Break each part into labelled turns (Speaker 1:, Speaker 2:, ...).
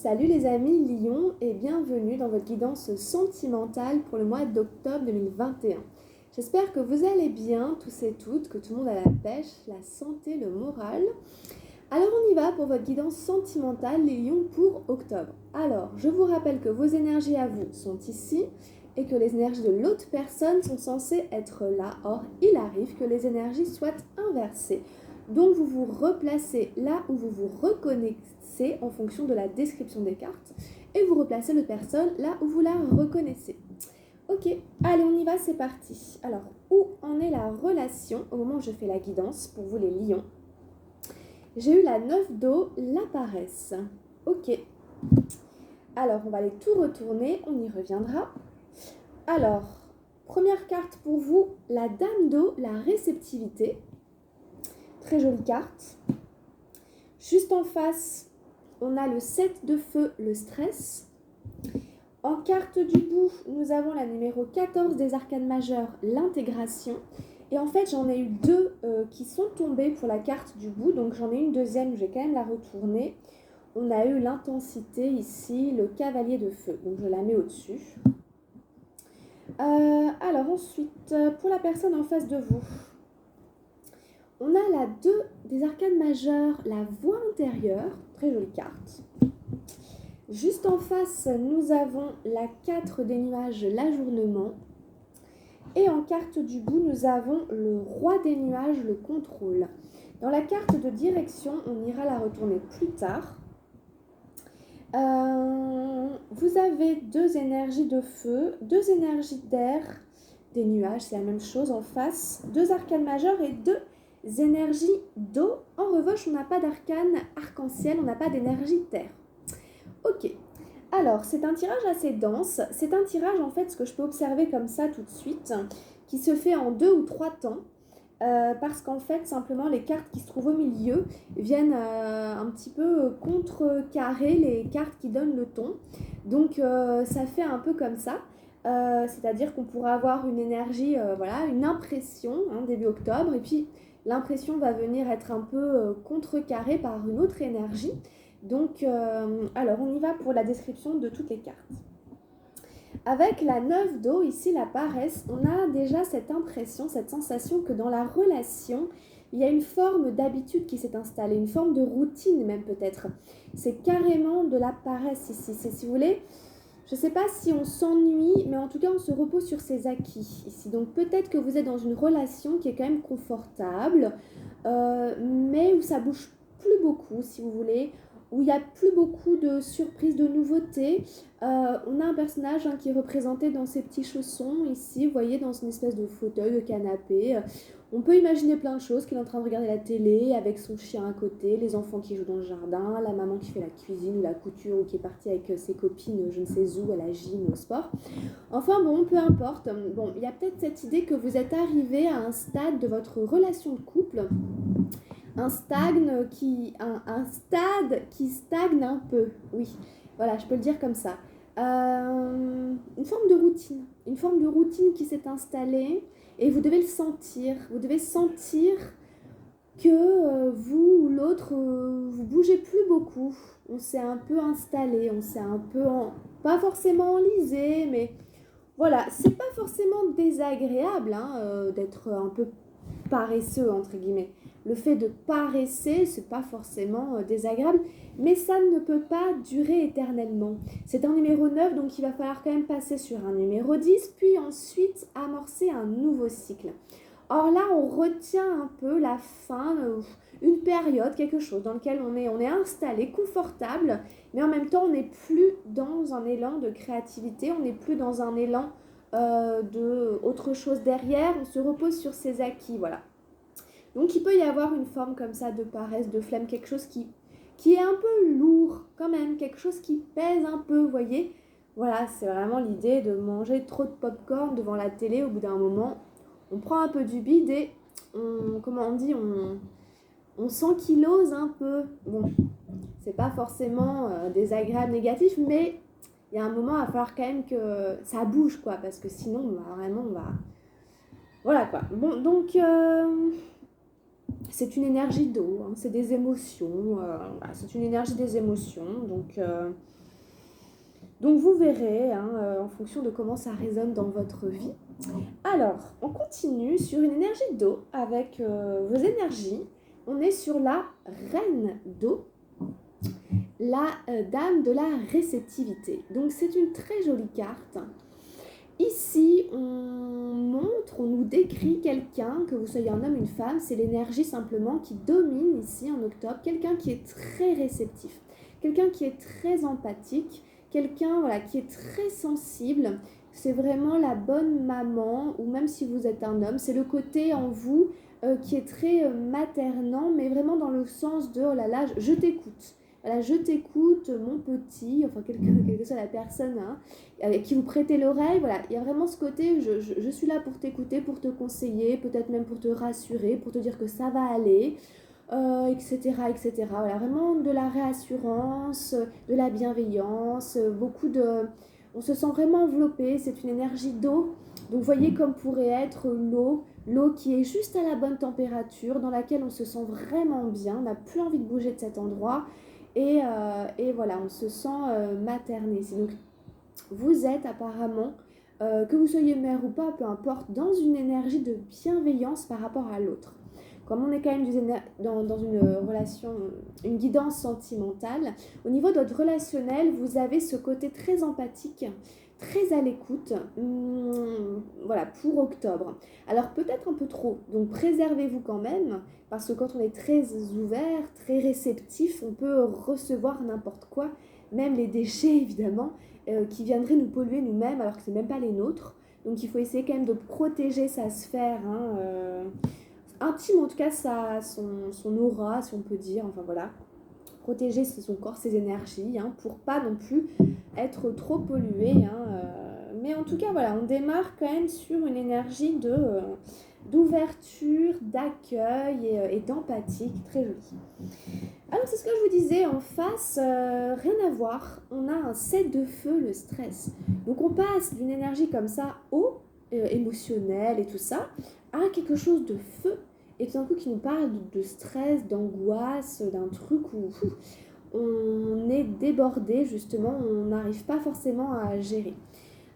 Speaker 1: Salut les amis Lion et bienvenue dans votre guidance sentimentale pour le mois d'octobre 2021. J'espère que vous allez bien tous et toutes, que tout le monde a la pêche, la santé, le moral. Alors on y va pour votre guidance sentimentale les lions pour octobre. Alors je vous rappelle que vos énergies à vous sont ici et que les énergies de l'autre personne sont censées être là. Or il arrive que les énergies soient inversées. Donc vous vous replacez là où vous vous reconnaissez en fonction de la description des cartes et vous replacez l'autre personne là où vous la reconnaissez. Ok, allez on y va, c'est parti. Alors où en est la relation au moment où je fais la guidance pour vous les lions? J'ai eu la 9 d'eau, la paresse. Ok, alors on va aller tout retourner, on y reviendra. Alors, première carte pour vous, la dame d'eau, la réceptivité. Très jolie carte. Juste en face, on a le 7 de feu, le stress. En carte du bout, nous avons la numéro 14 des arcanes majeures, l'intégration. Et en fait, j'en ai eu deux qui sont tombées pour la carte du bout. Donc j'en ai une deuxième, je vais quand même la retourner. On a eu l'intensité ici, le cavalier de feu. Donc je la mets au-dessus. Alors ensuite, pour la personne en face de vous, on a la 2 des arcanes majeures, la voix intérieure, très jolie carte. Juste en face, nous avons la 4 des nuages, l'ajournement. Et en carte du bout, nous avons le roi des nuages, le contrôle. Dans la carte de direction, on ira la retourner plus tard. Vous avez 2 énergies de feu, 2 énergies d'air, des nuages, c'est la même chose en face, 2 arcanes majeures et 2 énergies d'eau. En revanche, on n'a pas d'arcane arc-en-ciel, on n'a pas d'énergie terre. Ok, alors c'est un tirage assez dense. C'est un tirage en fait, ce que je peux observer comme ça tout de suite, qui se fait en 2 ou 3 temps. Parce qu'en fait, simplement, les cartes qui se trouvent au milieu viennent un petit peu contrecarrer les cartes qui donnent le ton. Donc, ça fait un peu comme ça. C'est-à-dire qu'on pourra avoir une énergie, voilà, une impression début octobre. Et puis, l'impression va venir être un peu contrecarrée par une autre énergie. Donc, alors, on y va pour la description de toutes les cartes. Avec la 9 d'eau, ici la paresse, on a déjà cette impression, cette sensation que dans la relation, il y a une forme d'habitude qui s'est installée, une forme de routine même peut-être. C'est carrément de la paresse ici. C'est, si vous voulez, je ne sais pas si on s'ennuie, mais en tout cas on se repose sur ses acquis ici. Donc peut-être que vous êtes dans une relation qui est quand même confortable, mais où ça bouge plus beaucoup si vous voulez, où il n'y a plus beaucoup de surprises, de nouveautés. On a un personnage qui est représenté dans ses petits chaussons ici, vous voyez, dans une espèce de fauteuil, de canapé. On peut imaginer plein de choses, qu'il est en train de regarder la télé avec son chien à côté, les enfants qui jouent dans le jardin, la maman qui fait la cuisine ou la couture ou qui est partie avec ses copines, je ne sais où, à la gym, au sport. Enfin bon, peu importe. Bon, il y a peut-être cette idée que vous êtes arrivé à un stade de votre relation de couple, un stade qui stagne un peu, oui, voilà, je peux le dire comme ça. Une forme de routine qui s'est installée et vous devez le sentir, vous devez sentir que vous ou l'autre, vous bougez plus beaucoup, on s'est un peu installé, on s'est un peu, pas forcément enlisé, mais voilà, c'est pas forcément désagréable d'être un peu paresseux entre guillemets. Le fait de paresser, c'est pas forcément désagréable, mais ça ne peut pas durer éternellement. C'est un numéro 9, donc il va falloir quand même passer sur un numéro 10, puis ensuite amorcer un nouveau cycle. Or là, on retient un peu la fin, une période, quelque chose dans lequel on est installé, confortable, mais en même temps, on n'est plus dans un élan de créativité, on n'est plus dans un élan de autre chose derrière, on se repose sur ses acquis, voilà. Donc il peut y avoir une forme comme ça de paresse, de flemme, quelque chose qui est un peu lourd quand même, quelque chose qui pèse un peu, vous voyez. Voilà, c'est vraiment l'idée de manger trop de popcorn devant la télé au bout d'un moment. On prend un peu du bide et on s'ankylose un peu. Bon, c'est pas forcément désagréable, négatif, mais il y a un moment, il va falloir quand même que ça bouge, quoi, parce que sinon, on va... Voilà, quoi. Bon, donc... c'est une énergie d'eau, hein, c'est des émotions, voilà, c'est une énergie des émotions. Donc vous verrez, hein, en fonction de comment ça résonne dans votre vie. Alors, on continue sur une énergie d'eau avec vos énergies. On est sur la reine d'eau, la dame de la réceptivité. Donc c'est une très jolie carte. Ici, on nous décrit quelqu'un, que vous soyez un homme, une femme, c'est l'énergie simplement qui domine ici en octobre, quelqu'un qui est très réceptif, quelqu'un qui est très empathique, quelqu'un voilà, qui est très sensible, c'est vraiment la bonne maman, ou même si vous êtes un homme, c'est le côté en vous qui est très maternant, mais vraiment dans le sens de, oh là là, je t'écoute. Voilà, je t'écoute, mon petit, enfin quelle que soit la personne hein, avec qui vous prêtez l'oreille. Voilà, il y a vraiment ce côté, je suis là pour t'écouter, pour te conseiller, peut-être même pour te rassurer, pour te dire que ça va aller, etc., etc. Voilà, vraiment de la réassurance, de la bienveillance, beaucoup de... On se sent vraiment enveloppé, c'est une énergie d'eau. Donc vous voyez comme pourrait être l'eau qui est juste à la bonne température, dans laquelle on se sent vraiment bien, on n'a plus envie de bouger de cet endroit. Et voilà, on se sent materné. Donc, vous êtes apparemment, que vous soyez mère ou pas, peu importe, dans une énergie de bienveillance par rapport à l'autre. Comme on est quand même dans une relation, une guidance sentimentale, au niveau de votre relationnel, vous avez ce côté très empathique, très à l'écoute, voilà, pour octobre. Alors peut-être un peu trop, donc préservez-vous quand même, parce que quand on est très ouvert, très réceptif, on peut recevoir n'importe quoi, même les déchets évidemment, qui viendraient nous polluer nous-mêmes alors que ce n'est même pas les nôtres. Donc il faut essayer quand même de protéger sa sphère intime, en tout cas son aura, si on peut dire, enfin voilà. Protéger son corps, ses énergies, hein, pour pas non plus être trop pollué. Mais en tout cas, voilà, on démarre quand même sur une énergie d'ouverture, d'accueil et d'empathie, très jolie. Alors c'est ce que je vous disais, en face, rien à voir, on a un 7 de feu, le stress. Donc on passe d'une énergie comme ça, émotionnelle et tout ça, à quelque chose de feu, et tout d'un coup qui nous parle de stress, d'angoisse, d'un truc où on est débordé justement, on n'arrive pas forcément à gérer.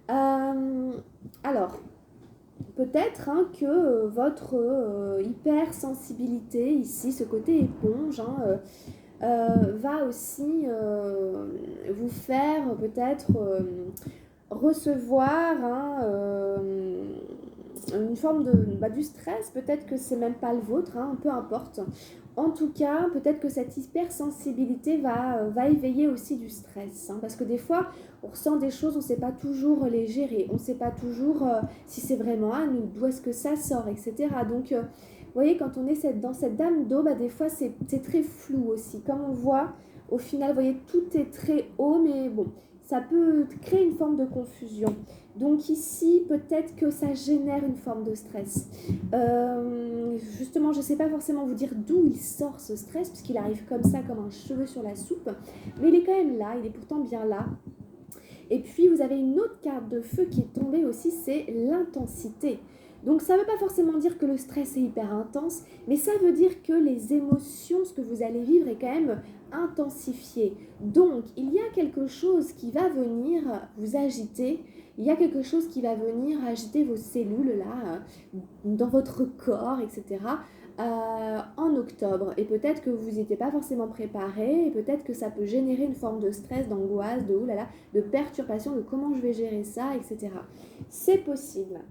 Speaker 1: Alors, peut-être hein, que votre hypersensibilité ici, ce côté éponge, va aussi vous faire peut-être recevoir une forme du stress, peut-être que c'est même pas le vôtre, hein, peu importe. En tout cas, peut-être que cette hypersensibilité va éveiller aussi du stress, hein, parce que des fois, on ressent des choses, on ne sait pas toujours les gérer, on ne sait pas toujours si c'est vraiment à nous, d'où est-ce que ça sort, etc. Donc, vous voyez, quand on est dans cette dame d'eau, des fois, c'est très flou aussi. Comme on voit, au final, vous voyez, tout est très haut, mais bon, ça peut créer une forme de confusion. Donc ici, peut-être que ça génère une forme de stress. Justement, je ne sais pas forcément vous dire d'où il sort ce stress, puisqu'il arrive comme ça, comme un cheveu sur la soupe. Mais il est quand même là, il est pourtant bien là. Et puis, vous avez une autre carte de feu qui est tombée aussi, c'est l'intensité. Donc ça ne veut pas forcément dire que le stress est hyper intense, mais ça veut dire que les émotions, ce que vous allez vivre est quand même intensifié. Donc il y a quelque chose qui va venir vous agiter, il y a quelque chose qui va venir agiter vos cellules là, dans votre corps, etc. En octobre. Et peut-être que vous n'étiez pas forcément préparé, et peut-être que ça peut générer une forme de stress, d'angoisse, de oulala, de perturbation, de comment je vais gérer ça, etc. C'est possible.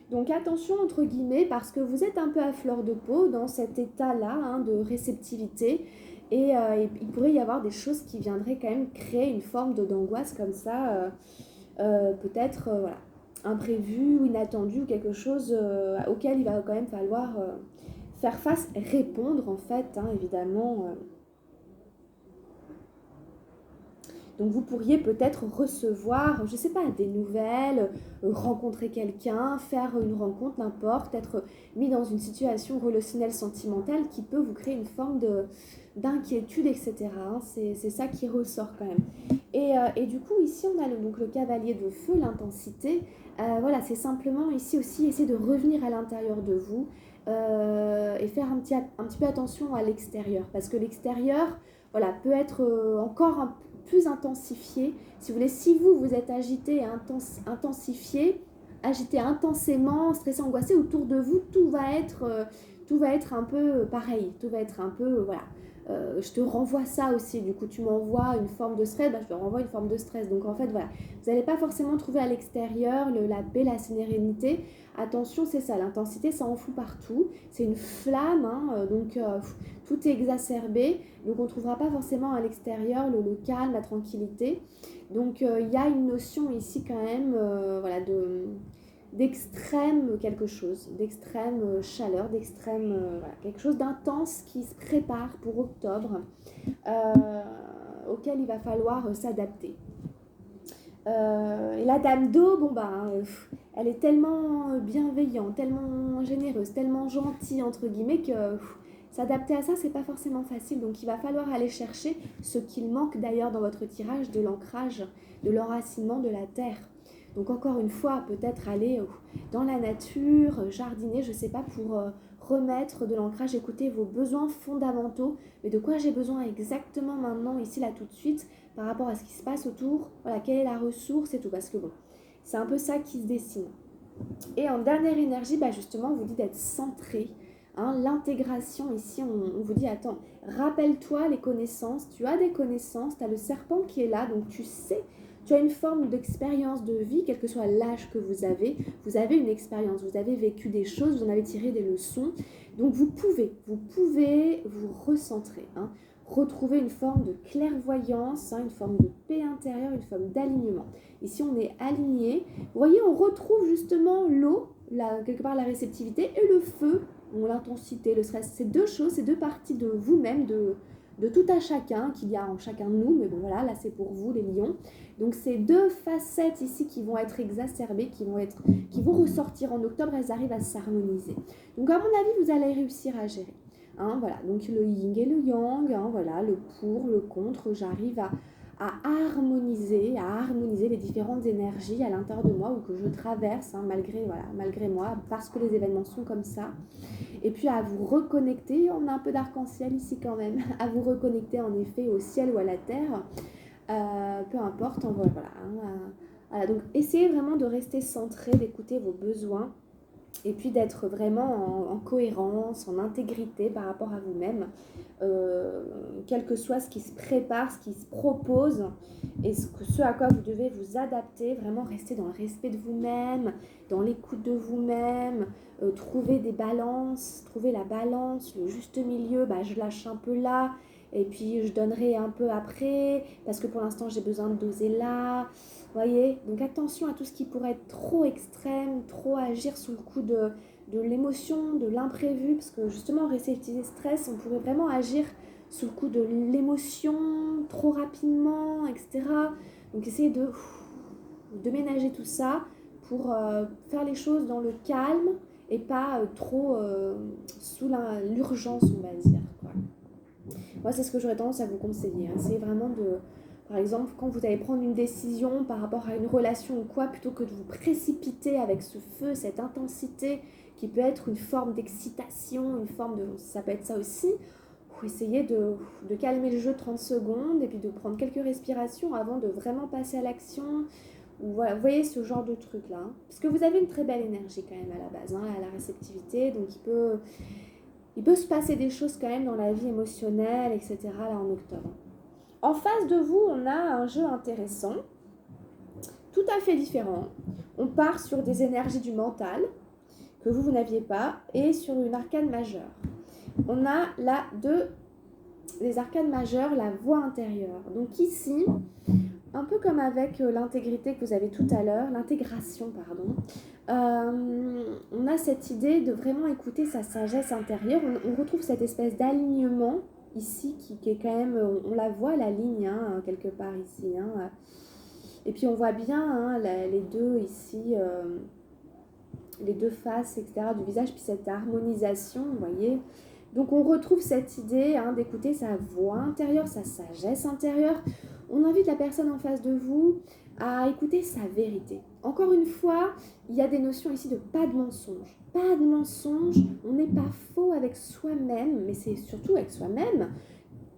Speaker 1: Donc attention entre guillemets parce que vous êtes un peu à fleur de peau dans cet état-là hein, de réceptivité et il pourrait y avoir des choses qui viendraient quand même créer une forme d'angoisse comme ça, peut-être voilà, imprévu ou inattendu ou quelque chose auquel il va quand même falloir faire face, répondre en fait, hein, évidemment. Donc vous pourriez peut-être recevoir, je ne sais pas, des nouvelles, rencontrer quelqu'un, faire une rencontre, n'importe, être mis dans une situation relationnelle sentimentale qui peut vous créer une forme d'inquiétude, etc. C'est ça qui ressort quand même. Et du coup, ici, on a donc le cavalier de feu, l'intensité. Voilà, c'est simplement ici aussi essayer de revenir à l'intérieur de vous, et faire un petit peu attention à l'extérieur. Parce que l'extérieur, voilà, peut être encore plus intensifié. Si vous voulez, si vous êtes agité et intensifié, agité intensément, stressé, angoissé, autour de vous, tout va être un peu pareil. Tout va être un peu, voilà. Je te renvoie ça aussi, du coup tu m'envoies une forme de stress, je te renvoie une forme de stress. Donc en fait voilà, vous n'allez pas forcément trouver à l'extérieur la paix, la sérénité. Attention, c'est ça, l'intensité ça en fout partout, c'est une flamme, hein, donc tout est exacerbé, donc on ne trouvera pas forcément à l'extérieur le calme, la tranquillité. Donc il y a une notion ici quand même voilà, d'extrême quelque chose, d'extrême chaleur, d'extrême voilà, quelque chose d'intense qui se prépare pour octobre, auquel il va falloir s'adapter. Et la dame d'eau, bon elle est tellement bienveillante, tellement généreuse, tellement gentille entre guillemets que s'adapter à ça c'est pas forcément facile. Donc il va falloir aller chercher ce qu'il manque d'ailleurs dans votre tirage, de l'ancrage, de l'enracinement de la terre. Donc encore une fois, peut-être aller dans la nature, jardiner, je sais pas, pour remettre de l'ancrage, écouter vos besoins fondamentaux. Mais de quoi j'ai besoin exactement maintenant, ici, là, tout de suite, par rapport à ce qui se passe autour, voilà, quelle est la ressource et tout. Parce que bon, c'est un peu ça qui se dessine. Et en dernière énergie, justement, on vous dit d'être centré. Hein, l'intégration, ici, on vous dit, attends, rappelle-toi les connaissances. Tu as des connaissances, tu as le serpent qui est là, donc tu sais. Tu as une forme d'expérience de vie, quel que soit l'âge que vous avez une expérience, vous avez vécu des choses, vous en avez tiré des leçons. Donc vous pouvez vous recentrer, hein, retrouver une forme de clairvoyance, hein, une forme de paix intérieure, une forme d'alignement. Ici, on est aligné. Vous voyez, on retrouve justement l'eau, quelque part la réceptivité, et le feu, l'intensité, le stress. C'est deux choses, c'est deux parties de vous-même, de tout à chacun, qu'il y a en chacun de nous, mais bon voilà, là c'est pour vous les lions. Donc ces deux facettes ici qui vont être exacerbées, qui vont ressortir en octobre, elles arrivent à s'harmoniser. Donc à mon avis, vous allez réussir à gérer. Hein, voilà, donc le yin et le yang, hein, voilà, le pour, le contre, j'arrive à harmoniser les différentes énergies à l'intérieur de moi ou que je traverse, hein, malgré moi, parce que les événements sont comme ça. Et puis à vous reconnecter, on a un peu d'arc-en-ciel ici quand même, à vous reconnecter en effet au ciel ou à la terre, peu importe, voilà. Hein, voilà, donc essayez vraiment de rester centré, d'écouter vos besoins et puis d'être vraiment en cohérence, en intégrité par rapport à vous-même, quel que soit ce qui se prépare, ce qui se propose et ce à quoi vous devez vous adapter, vraiment rester dans le respect de vous-même, dans l'écoute de vous-même, trouver des balances, trouver la balance, le juste milieu, je lâche un peu là, et puis je donnerai un peu après, parce que pour l'instant j'ai besoin de doser là. Voyez, donc attention à tout ce qui pourrait être trop extrême, trop agir sous le coup de l'émotion, de l'imprévu, parce que justement, réceptivité stress, on pourrait vraiment agir sous le coup de l'émotion, trop rapidement, etc. Donc essayez de ménager tout ça pour faire les choses dans le calme et pas trop sous l'urgence, on va dire, quoi. Moi, c'est ce que j'aurais tendance à vous conseiller. Hein. C'est vraiment par exemple, quand vous allez prendre une décision par rapport à une relation ou quoi, plutôt que de vous précipiter avec ce feu, cette intensité qui peut être une forme d'excitation, ça peut être ça aussi, vous essayez de calmer le jeu 30 secondes et puis de prendre quelques respirations avant de vraiment passer à l'action. Voilà, vous voyez ce genre de truc là. Hein. Parce que vous avez une très belle énergie quand même à la base, hein, à la réceptivité, donc il peut se passer des choses quand même dans la vie émotionnelle, etc. là en octobre. En face de vous, on a un jeu intéressant, tout à fait différent. On part sur des énergies du mental que vous n'aviez pas et sur une arcane majeure. On a là les arcanes majeures, la voix intérieure. Donc ici, un peu comme avec l'intégrité que vous avez tout à l'heure, l'intégration, pardon, on a cette idée de vraiment écouter sa sagesse intérieure. On retrouve cette espèce d'alignement ici qui est quand même, on la voit la ligne hein, quelque part ici. Hein. Et puis on voit bien hein, les deux ici, les deux faces, etc. du visage, puis cette harmonisation, vous voyez. Donc on retrouve cette idée hein, d'écouter sa voix intérieure, sa sagesse intérieure. On invite la personne en face de vous à écouter sa vérité. encore une fois, il y a des notions ici de pas de mensonge. Pas de mensonge, on n'est pas faux avec soi-même, mais c'est surtout avec soi-même.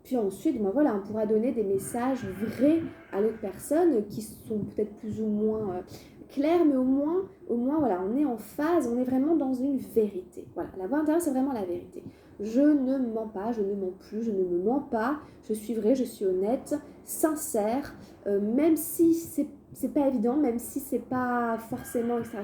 Speaker 1: Puis ensuite, ben voilà, on pourra donner des messages vrais à l'autre personne qui sont peut-être plus ou moins clairs, mais au moins, voilà, on est en phase, on est vraiment dans une vérité. Voilà, la voix intérieure, c'est vraiment la vérité. Je ne mens pas, je ne mens plus, je ne me mens pas, je suis vraie, je suis honnête, sincère, même si c'est pas évident, même si c'est pas forcément, etc.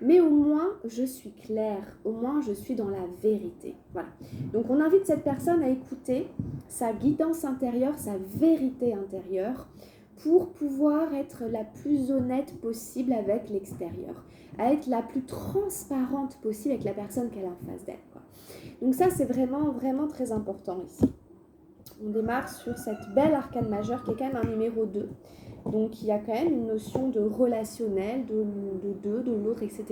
Speaker 1: Mais au moins, je suis claire, au moins, je suis dans la vérité. Voilà. Donc, on invite cette personne à écouter sa guidance intérieure, sa vérité intérieure, pour pouvoir être la plus honnête possible avec l'extérieur, à être la plus transparente possible avec la personne qu'elle a en face d'elle, quoi. Donc ça, c'est vraiment, vraiment très important ici. On démarre sur cette belle arcane majeure qui est quand même un numéro 2. Donc il y a quand même une notion de relationnel, de deux, de l'autre, etc.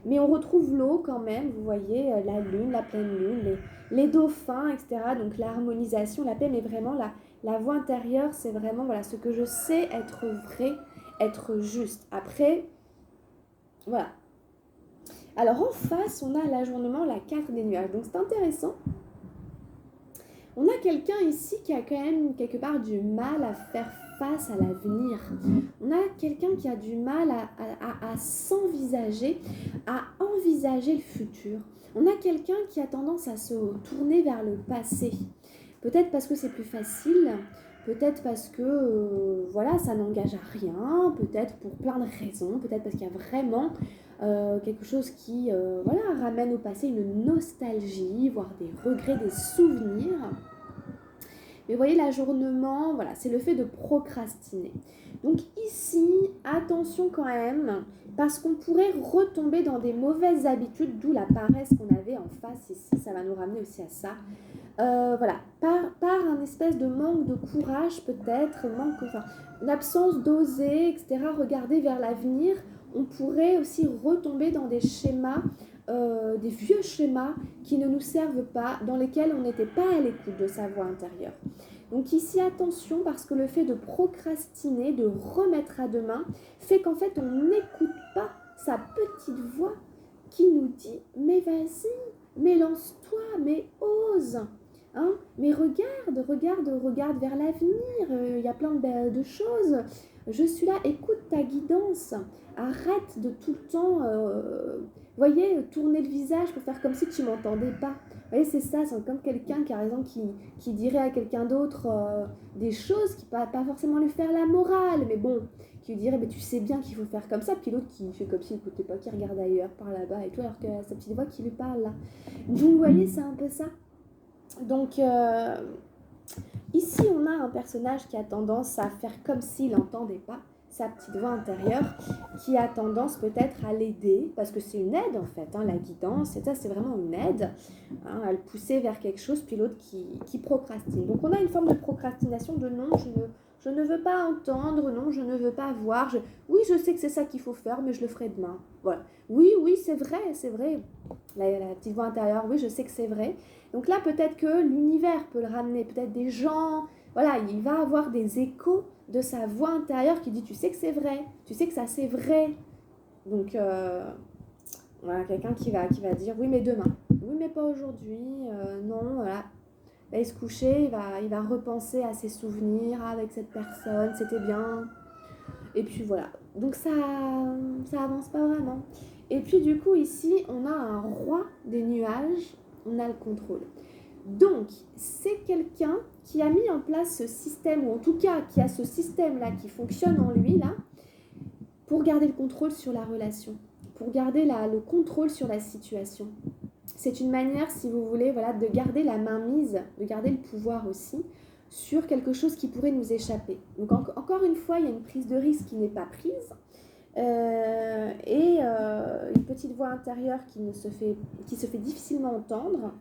Speaker 1: Mais on retrouve l'eau quand même, vous voyez, la lune, la pleine lune, les dauphins, etc. Donc l'harmonisation, la paix, mais vraiment la voix intérieure, c'est vraiment voilà, ce que je sais être vrai, être juste. Après, voilà. Alors en face, on a l'ajournement, la carte des nuages. Donc c'est intéressant. On a quelqu'un ici qui a quand même quelque part du mal à faire face à l'avenir. On a quelqu'un qui a du mal à s'envisager, à envisager le futur. On a quelqu'un qui a tendance à se tourner vers le passé. Peut-être parce que c'est plus facile, peut-être parce que voilà, ça n'engage à rien, peut-être pour plein de raisons, peut-être parce qu'il y a vraiment quelque chose qui voilà, ramène au passé une nostalgie, voire des regrets, des souvenirs. Mais vous voyez, l'ajournement, voilà, c'est le fait de procrastiner. Donc ici, attention quand même, parce qu'on pourrait retomber dans des mauvaises habitudes, d'où la paresse qu'on avait en face ici, ça va nous ramener aussi à ça. Voilà, par un espèce de manque de courage peut-être, l'absence d'oser, etc., regarder vers l'avenir, on pourrait aussi retomber dans des schémas, des vieux schémas qui ne nous servent pas, dans lesquels on n'était pas à l'écoute de sa voix intérieure. Donc ici, attention, parce que le fait de procrastiner, de remettre à demain, fait qu'en fait, on n'écoute pas sa petite voix qui nous dit « mais vas-y, mais lance-toi, mais ose ». Hein, mais regarde vers l'avenir, il y a plein de choses. Je suis là, écoute ta guidance. Arrête de tout le temps, voyez, tourner le visage pour faire comme si tu m'entendais pas. Vous voyez, c'est ça, c'est comme quelqu'un qui a raison, qui dirait à quelqu'un d'autre des choses qui ne va pas forcément lui faire la morale, mais bon, qui lui dirait, mais tu sais bien qu'il faut faire comme ça, puis l'autre qui fait comme s'il n'écoutait pas, qui regarde ailleurs, par là-bas et tout, alors que sa petite voix qui lui parle là. Donc, vous voyez, c'est un peu ça. Donc, ici, on a un personnage qui a tendance à faire comme s'il n'entendait pas sa petite voix intérieure, qui a tendance peut-être à l'aider, parce que c'est une aide en fait, hein, la guidance, et ça c'est vraiment une aide, hein, à le pousser vers quelque chose, puis l'autre qui procrastine. Donc on a une forme de procrastination de non, je ne veux pas entendre, non, je ne veux pas voir, oui je sais que c'est ça qu'il faut faire, mais je le ferai demain. Voilà. Oui, c'est vrai, la petite voix intérieure, oui je sais que c'est vrai. Donc là peut-être que l'univers peut le ramener, peut-être des gens, voilà, il va avoir des échos de sa voix intérieure qui dit tu sais que c'est vrai, tu sais que ça c'est vrai. Donc voilà, quelqu'un qui va dire oui mais demain, oui mais pas aujourd'hui, non, voilà. Il va se coucher, il va repenser à ses souvenirs avec cette personne, c'était bien. Et puis voilà, donc ça avance pas vraiment. Et puis du coup ici on a un roi des nuages, on a le contrôle. Donc, c'est quelqu'un qui a mis en place ce système, ou en tout cas qui a ce système-là qui fonctionne en lui, là, pour garder le contrôle sur la relation, pour garder le contrôle sur la situation. C'est une manière, si vous voulez, voilà, de garder la mainmise, de garder le pouvoir aussi sur quelque chose qui pourrait nous échapper. Donc, encore une fois, il y a une prise de risque qui n'est pas prise. Une petite voix intérieure qui se fait difficilement entendre.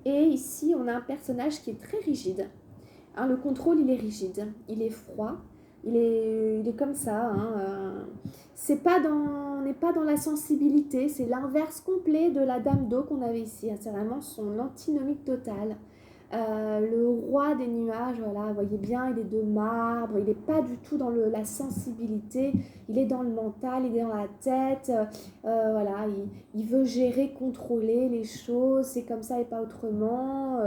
Speaker 1: Et ici, on a un personnage qui est très rigide. Hein, le contrôle, il est rigide, il est froid, il est comme ça. Hein, on n'est pas dans la sensibilité, c'est l'inverse complet de la dame d'eau qu'on avait ici. Hein, c'est vraiment son antinomique totale. Le roi des nuages, voilà, vous voyez bien, il est de marbre, il n'est pas du tout dans la sensibilité, il est dans le mental, il est dans la tête, voilà, il veut gérer, contrôler les choses, c'est comme ça et pas autrement,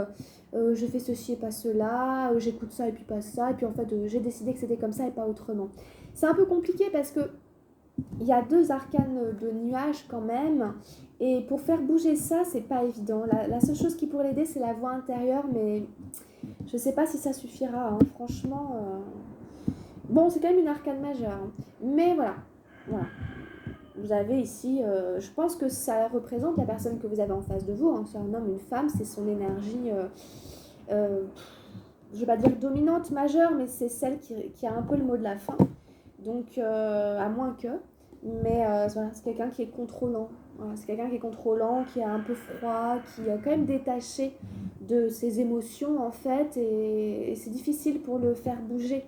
Speaker 1: je fais ceci et pas cela, j'écoute ça et puis pas ça, et puis en fait j'ai décidé que c'était comme ça et pas autrement. C'est un peu compliqué parce que il y a 2 arcanes de nuages quand même. Et pour faire bouger ça, c'est pas évident. La seule chose qui pourrait l'aider, c'est la voix intérieure, mais je sais pas si ça suffira, hein. Franchement. Bon, c'est quand même une arcane majeure, hein. Mais voilà. Voilà. Vous avez ici, je pense que ça représente la personne que vous avez en face de vous, hein. C'est un homme, une femme, c'est son énergie, euh, je vais pas dire dominante, majeure, mais c'est celle qui a un peu le mot de la fin. Donc, à moins que. Mais voilà, c'est quelqu'un qui est contrôlant. Voilà, c'est quelqu'un qui est contrôlant, qui est un peu froid, qui est quand même détaché de ses émotions en fait. Et c'est difficile pour le faire bouger.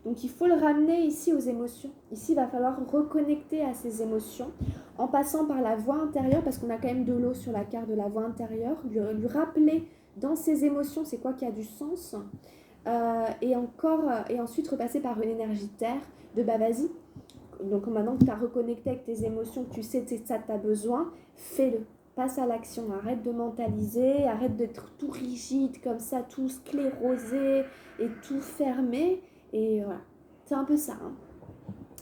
Speaker 1: Donc il faut le ramener ici aux émotions. Ici, il va falloir reconnecter à ses émotions en passant par la voix intérieure, parce qu'on a quand même de l'eau sur la carte de la voix intérieure. Lui rappeler dans ses émotions c'est quoi qui a du sens. Et ensuite repasser par une énergie terre de bah vas-y. Donc maintenant que tu as reconnecté avec tes émotions, que tu sais que c'est ça que tu as besoin, fais-le. Passe à l'action, arrête de mentaliser, arrête d'être tout rigide comme ça, tout sclérosé et tout fermé. Et voilà, c'est un peu ça, hein.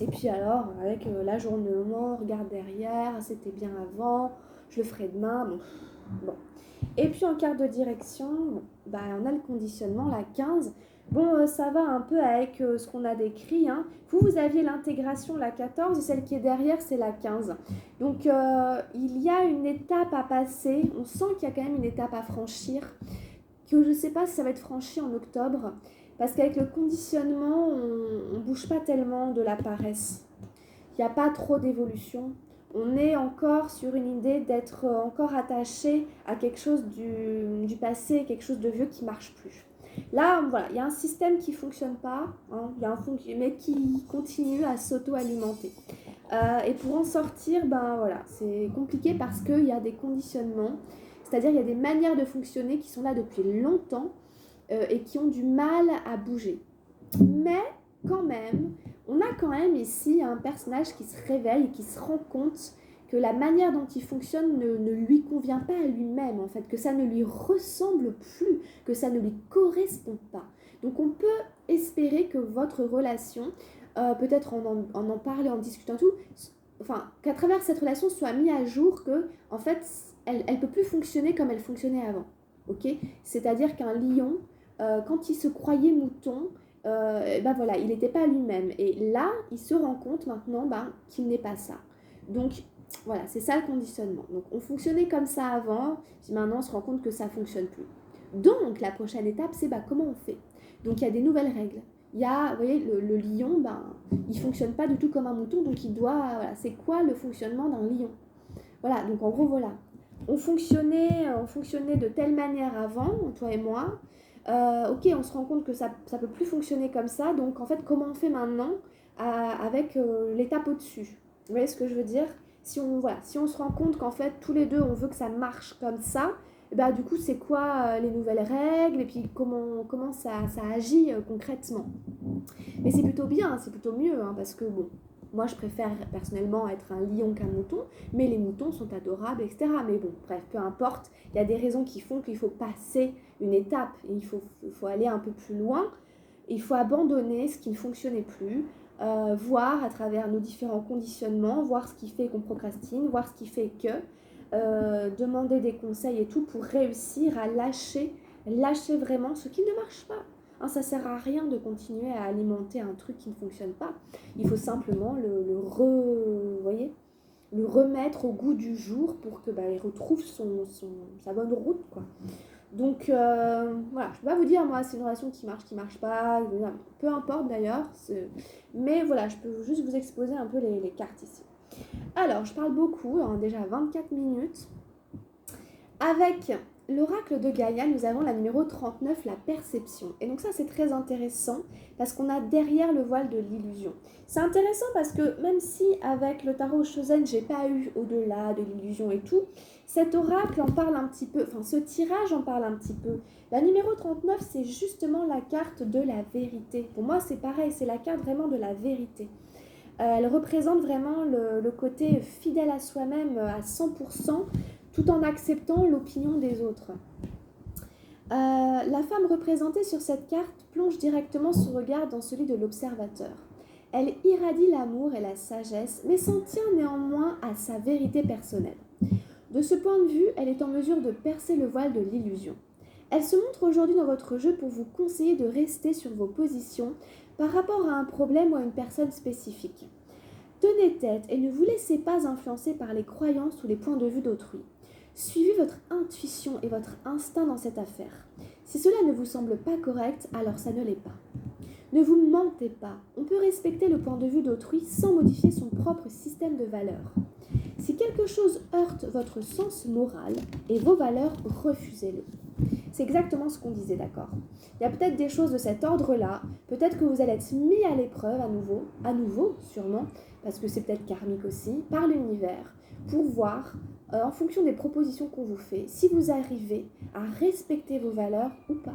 Speaker 1: Et puis alors, avec l'ajournement, regarde derrière, c'était bien avant, je le ferai demain, bon. Et puis en carte de direction, bon, bah, on a le conditionnement, la 15. Bon, ça va un peu avec ce qu'on a décrit, hein. Vous aviez l'intégration, la 14, et celle qui est derrière, c'est la 15. Donc, il y a une étape à passer. On sent qu'il y a quand même une étape à franchir, que je ne sais pas si ça va être franchi en octobre, parce qu'avec le conditionnement, on ne bouge pas tellement de la paresse. Il n'y a pas trop d'évolution. On est encore sur une idée d'être encore attaché à quelque chose du passé, quelque chose de vieux qui ne marche plus. Là, voilà, il y a un système qui ne fonctionne pas, hein, mais qui continue à s'auto-alimenter. Et pour en sortir, ben voilà, c'est compliqué parce qu'il y a des conditionnements, c'est-à-dire il y a des manières de fonctionner qui sont là depuis longtemps et qui ont du mal à bouger. Mais quand même, on a quand même ici un personnage qui se réveille et qui se rend compte que la manière dont il fonctionne ne lui convient pas à lui-même, en fait, que ça ne lui ressemble plus, que ça ne lui correspond pas. Donc on peut espérer que votre relation, peut-être en parler, en discutant tout, enfin, qu'à travers cette relation soit mis à jour que, en fait, elle peut plus fonctionner comme elle fonctionnait avant. Ok ? C'est-à-dire qu'un lion, quand il se croyait mouton, ben voilà, il n'était pas lui-même. Et là, il se rend compte maintenant qu'il n'est pas ça. Donc, voilà, c'est ça le conditionnement. Donc, on fonctionnait comme ça avant, puis maintenant, on se rend compte que ça ne fonctionne plus. Donc, la prochaine étape, c'est comment on fait. Donc, il y a des nouvelles règles. Il y a, vous voyez, le lion, il ne fonctionne pas du tout comme un mouton, donc il doit, voilà, c'est quoi le fonctionnement d'un lion ? Voilà, donc en gros, voilà. On fonctionnait de telle manière avant, toi et moi. Ok, on se rend compte que ça peut plus fonctionner comme ça. Donc, en fait, comment on fait maintenant avec l'étape au-dessus ? Vous voyez ce que je veux dire ? Si on se rend compte qu'en fait, tous les deux, on veut que ça marche comme ça, et bah, du coup, c'est quoi les nouvelles règles ? Et puis, comment ça agit concrètement ? Mais c'est plutôt bien, c'est plutôt mieux, hein, parce que, bon, moi, je préfère personnellement être un lion qu'un mouton, mais les moutons sont adorables, etc. Mais bon, bref, peu importe, il y a des raisons qui font qu'il faut passer une étape, et il faut aller un peu plus loin, il faut abandonner ce qui ne fonctionnait plus, voir à travers nos différents conditionnements, voir ce qui fait qu'on procrastine, voir ce qui fait que, demander des conseils et tout pour réussir à lâcher vraiment ce qui ne marche pas. Hein, ça ne sert à rien de continuer à alimenter un truc qui ne fonctionne pas. Il faut simplement le remettre au goût du jour pour que il retrouve sa bonne route, quoi. Donc voilà, je ne peux pas vous dire, moi, c'est une relation qui marche pas, peu importe d'ailleurs. Mais voilà, je peux juste vous exposer un peu les cartes ici. Alors, je parle beaucoup, hein, déjà 24 minutes. Avec l'oracle de Gaïa, nous avons la numéro 39, la perception. Et donc ça, c'est très intéressant parce qu'on a derrière le voile de l'illusion. C'est intéressant parce que même si avec le tarot Shozen, j'ai pas eu au-delà de l'illusion et tout, cet oracle en parle un petit peu, enfin ce tirage en parle un petit peu. La numéro 39, c'est justement la carte de la vérité. Pour moi, c'est pareil, c'est la carte vraiment de la vérité. Elle représente vraiment le côté fidèle à soi-même à 100%, tout en acceptant l'opinion des autres. La femme représentée sur cette carte plonge directement son regard dans celui de l'observateur. Elle irradie l'amour et la sagesse, mais s'en tient néanmoins à sa vérité personnelle. De ce point de vue, elle est en mesure de percer le voile de l'illusion. Elle se montre aujourd'hui dans votre jeu pour vous conseiller de rester sur vos positions par rapport à un problème ou à une personne spécifique. Tenez tête et ne vous laissez pas influencer par les croyances ou les points de vue d'autrui. Suivez votre intuition et votre instinct dans cette affaire. Si cela ne vous semble pas correct, alors ça ne l'est pas. Ne vous mentez pas, on peut respecter le point de vue d'autrui sans modifier son propre système de valeurs. Si quelque chose heurte votre sens moral et vos valeurs, refusez-le. C'est exactement ce qu'on disait, d'accord? Il y a peut-être des choses de cet ordre-là, peut-être que vous allez être mis à l'épreuve à nouveau sûrement, parce que c'est peut-être karmique aussi, par l'univers, pour voir, en fonction des propositions qu'on vous fait, si vous arrivez à respecter vos valeurs ou pas.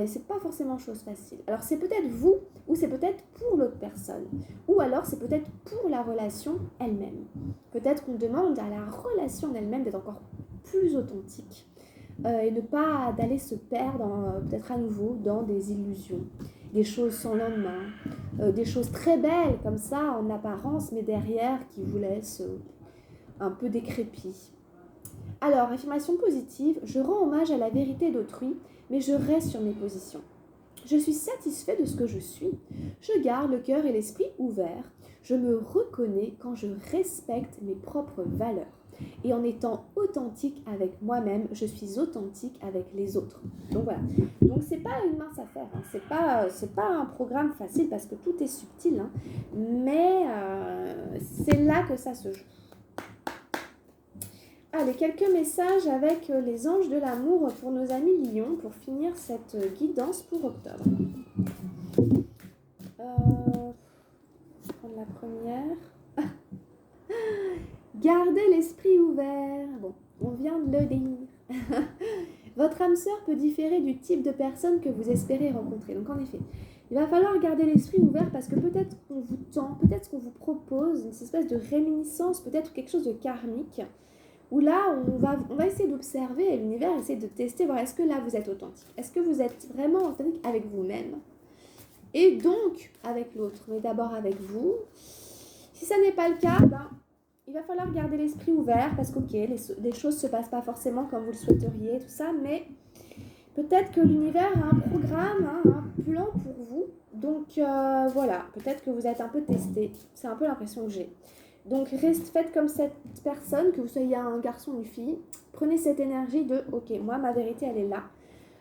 Speaker 1: Et c'est pas forcément chose facile. Alors c'est peut-être vous, ou c'est peut-être pour l'autre personne, ou alors c'est peut-être pour la relation elle-même. Peut-être qu'on demande à la relation elle-même d'être encore plus authentique, et ne pas d'aller se perdre peut-être à nouveau dans des illusions, des choses sans lendemain, des choses très belles comme ça en apparence, mais derrière qui vous laissent un peu décrépit. Alors, affirmation positive, je rends hommage à la vérité d'autrui, mais je reste sur mes positions. Je suis satisfait de ce que je suis. Je garde le cœur et l'esprit ouverts. Je me reconnais quand je respecte mes propres valeurs. Et en étant authentique avec moi-même, je suis authentique avec les autres. Donc voilà. Donc c'est pas une mince affaire. Hein. C'est pas un programme facile parce que tout est subtil. Hein. Mais c'est là que ça se joue. Allez, quelques messages avec les anges de l'amour pour nos amis lions pour finir cette guidance pour octobre. Je vais prendre la première. Gardez l'esprit ouvert. Bon, on vient de le dire. Votre âme sœur peut différer du type de personne que vous espérez rencontrer. Donc en effet, il va falloir garder l'esprit ouvert parce que peut-être qu'on vous tend, peut-être qu'on vous propose une espèce de réminiscence, peut-être quelque chose de karmique. Où là, on va essayer d'observer et l'univers essaie de tester, voir est-ce que là vous êtes authentique. Est-ce que vous êtes vraiment authentique avec vous-même et donc avec l'autre, mais d'abord avec vous. Si ça n'est pas le cas, il va falloir garder l'esprit ouvert parce que les choses ne se passent pas forcément comme vous le souhaiteriez, tout ça, mais peut-être que l'univers a un programme, un plan pour vous. Donc voilà, peut-être que vous êtes un peu testé. C'est un peu l'impression que j'ai. Donc faites comme cette personne, que vous soyez un garçon ou une fille, prenez cette énergie de « Ok, moi ma vérité elle est là,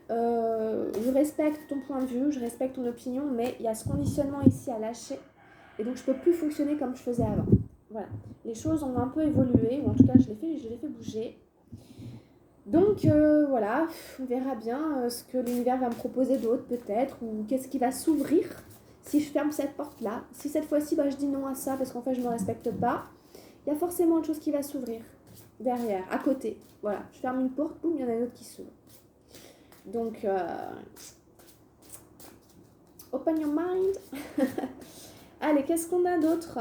Speaker 1: je respecte ton point de vue, je respecte ton opinion, mais il y a ce conditionnement ici à lâcher et donc je peux plus fonctionner comme je faisais avant. » Voilà, les choses ont un peu évolué, ou en tout cas je les fais bouger. Donc voilà, on verra bien ce que l'univers va me proposer d'autre peut-être, ou qu'est-ce qui va s'ouvrir. Si je ferme cette porte-là, si cette fois-ci je dis non à ça parce qu'en fait je ne me respecte pas, il y a forcément autre chose qui va s'ouvrir derrière, à côté. Voilà, je ferme une porte, boum, il y en a une autre qui s'ouvre. Donc, open your mind. Allez, qu'est-ce qu'on a d'autre?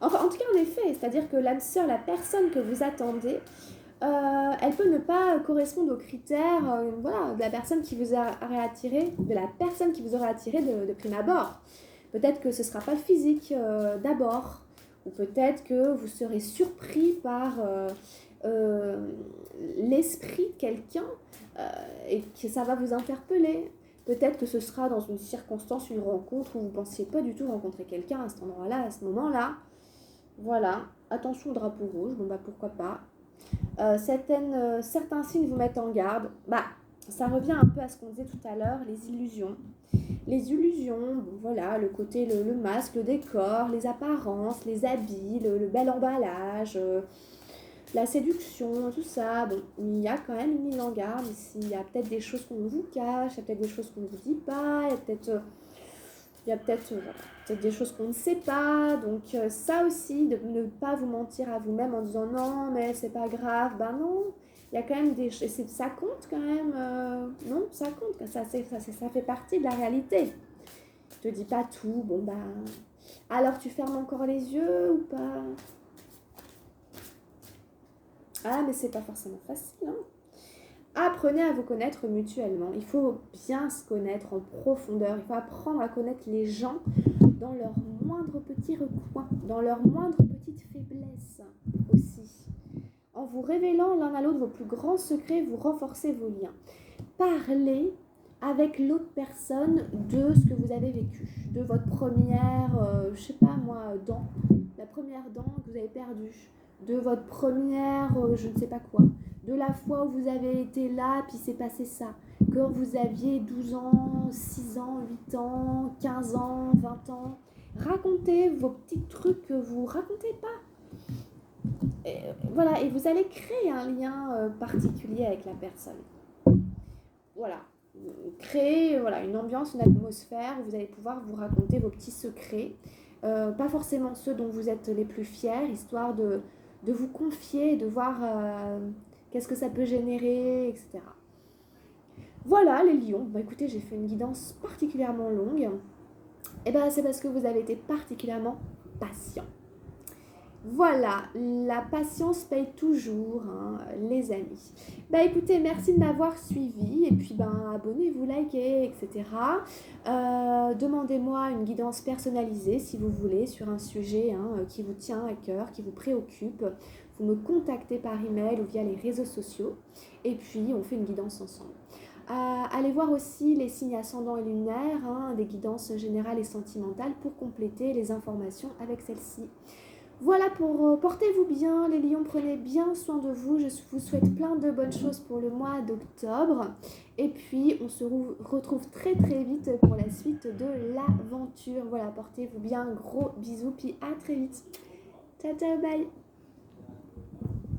Speaker 1: Enfin, en tout cas, en effet, c'est-à-dire que l'âme sœur, la personne que vous attendez, elle peut ne pas correspondre aux critères de la personne qui vous aurait attiré, de prime abord. Peut-être que ce ne sera pas le physique d'abord, ou peut-être que vous serez surpris par l'esprit de quelqu'un et que ça va vous interpeller. Peut-être que ce sera dans une circonstance, une rencontre où vous ne pensiez pas du tout rencontrer quelqu'un à cet endroit-là, à ce moment-là. Voilà, attention au drapeau rouge, pourquoi pas. Certains signes vous mettent en garde. Ça revient un peu à ce qu'on disait tout à l'heure, les illusions. Les illusions, le côté, le masque, le décor, les apparences, les habits, le bel emballage. la séduction, tout ça. Bon, il y a quand même une mise en garde ici. Il y a peut-être des choses qu'on vous cache, il y a peut-être des choses qu'on ne vous dit pas, voilà, peut-être des choses qu'on ne sait pas. Donc ça aussi, de ne pas vous mentir à vous-même en disant non, mais c'est pas grave. Ben non, il y a quand même des choses. Ça compte quand même. Non, ça compte. Ça fait partie de la réalité. Je te dis pas tout. Bon, ben. Alors tu fermes encore les yeux ou pas? Ah, mais c'est pas forcément facile, hein. Apprenez à vous connaître mutuellement. Il faut bien se connaître en profondeur. Il faut apprendre à connaître les gens dans leurs moindres petits recoins, dans leurs moindres petites faiblesses aussi. En vous révélant l'un à l'autre vos plus grands secrets, vous renforcez vos liens. Parlez avec l'autre personne de ce que vous avez vécu, de votre première, je sais pas moi, dent, la première dent que vous avez perdue, de votre première, je ne sais pas quoi, de la fois où vous avez été là, puis c'est passé ça, quand vous aviez 12 ans, 6 ans, 8 ans, 15 ans, 20 ans. Racontez vos petits trucs que vous racontez pas. Et, voilà, et vous allez créer un lien particulier avec la personne. Voilà. Créer une ambiance, une atmosphère où vous allez pouvoir vous raconter vos petits secrets. Pas forcément ceux dont vous êtes les plus fiers, histoire de vous confier, de voir qu'est-ce que ça peut générer, etc. Voilà les lions. Bah, écoutez, j'ai fait une guidance particulièrement longue. Et ben c'est parce que vous avez été particulièrement patient. Voilà, la patience paye toujours, hein, les amis. Bah écoutez, merci de m'avoir suivi et puis abonnez-vous, likez, etc. Demandez-moi une guidance personnalisée si vous voulez sur un sujet qui vous tient à cœur, qui vous préoccupe. Vous me contactez par email ou via les réseaux sociaux et puis on fait une guidance ensemble. Allez voir aussi les signes ascendants et lunaires, des guidances générales et sentimentales pour compléter les informations avec celles-ci. Voilà, portez-vous bien les lions, prenez bien soin de vous. Je vous souhaite plein de bonnes choses pour le mois d'octobre. Et puis, on se retrouve très très vite pour la suite de l'aventure. Voilà, portez-vous bien, gros bisous, puis à très vite. Ciao, ciao, bye.